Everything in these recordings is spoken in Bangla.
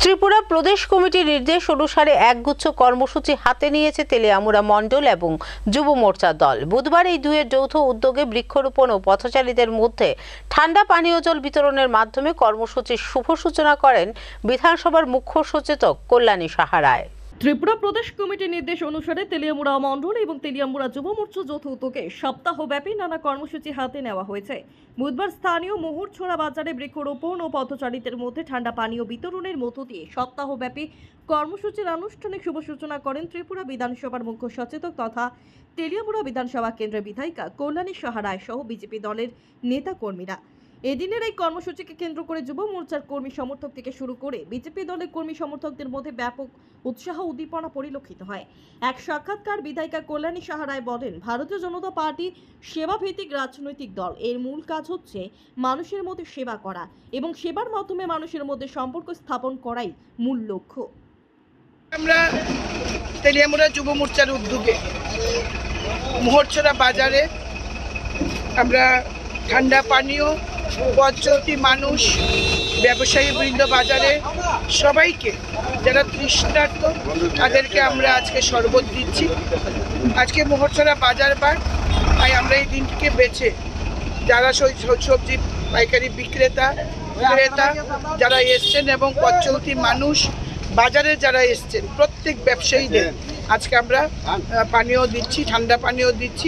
ত্রিপুরা প্রদেশ কমিটির নির্দেশ অনুসারে একগুচ্ছ কর্মসূচি হাতে নিয়েছে তেলিয়ামুড়া মণ্ডল এবং যুব মোর্চার দল। বুধবার এই দুয়ের যৌথ উদ্যোগে বৃক্ষরোপণ ও পথচারীদের মধ্যে ঠান্ডা পানীয় জল বিতরণের মাধ্যমে কর্মসূচির শুভ সূচনা করেন বিধানসভার মুখ্য সচেতক কল্যাণী সাহা রায়। ত্রিপুরা প্রদেশ কমিটির নির্দেশ অনুসারে তেলিয়ামুড়া মণ্ডল এবং তেলিয়ামুড়া যুব মোর্চা যৌথ উদ্যোগে সপ্তাহব্যাপী নানা কর্মসূচি হাতে নেওয়া হয়েছে। বুধবার স্থানীয় মোহরছড়া বাজারে বৃক্ষরোপণ ও পথচারীদের মধ্যে ঠান্ডা পানীয় বিতরণের মধ্য দিয়ে সপ্তাহব্যাপী কর্মসূচির আনুষ্ঠানিক শুভ সূচনা করেন ত্রিপুরা বিধানসভার মুখ্য সচেতক তথা তেলিয়ামুড়া বিধানসভা কেন্দ্রের বিধায়িকা কল্যাণী সাহা রায় সহ বিজেপি দলের নেতা কর্মীরা। এদিনের এই কর্মসূচিকে কেন্দ্র করে যুব মোর্চার কর্মী সমর্থক থেকে শুরু করে বিজেপি দলের কর্মী সমর্থকদের মধ্যে ব্যাপক উৎসাহ উদ্দীপনা পরিলক্ষিত হয়। এক সাক্ষাৎকার বিধায়িকা কল্যাণী সাহা রায় বলেন, ভারতীয় জনতা পার্টি সেবাভিত্তিক রাজনৈতিক দল। এর মূল কাজ হচ্ছে মানুষের মধ্যে সেবা করা এবং সেবার মাধ্যমে মানুষের মধ্যে সম্পর্ক স্থাপন করাই মূল লক্ষ্য। আমরা তেলিয়ামুড়া যুব মোর্চার উদ্যোগে মোহরছড়া বাজারে আমরা ঠান্ডা পানীয় পথচলতি মানুষ, ব্যবসায়ী বৃন্দ, বাজারে সবাইকে যারা তৃষ্ণার্ত তাদেরকে আমরা আজকে শরবত দিচ্ছি। আজকে মোহরছড়া বাজার বার, তাই আমরা এই দিনটিকে বেছে যারা সবজি পাইকারি বিক্রেতা যারা এসছেন এবং পথচলতি মানুষ বাজারে যারা এসছেন প্রত্যেক ব্যবসায়ীদের আজকে আমরা পানীয় দিচ্ছি, ঠান্ডা পানীয় দিচ্ছি।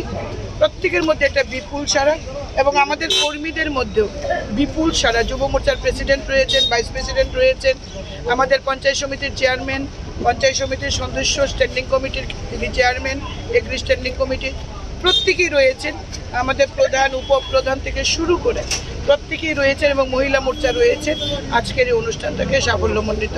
প্রত্যেকের মধ্যে একটা বিপুল সাড়া এবং আমাদের কর্মীদের মধ্যেও বিপুল সাড়া। যুব মোর্চার প্রেসিডেন্ট রয়েছেন, ভাইস প্রেসিডেন্ট রয়েছেন, আমাদের পঞ্চায়েত সমিতির চেয়ারম্যান, পঞ্চায়েত সমিতির সদস্য, স্ট্যান্ডিং কমিটির চেয়ারম্যান, এগ্রি স্ট্যান্ডিং কমিটির প্রত্যেকেই রয়েছেন, আমাদের প্রধান উপপ্রধান থেকে শুরু করে প্রত্যেকেই রয়েছেন এবং মহিলা মোর্চা রয়েছেন। আজকের এই অনুষ্ঠানটাকে সাফল্যমণ্ডিত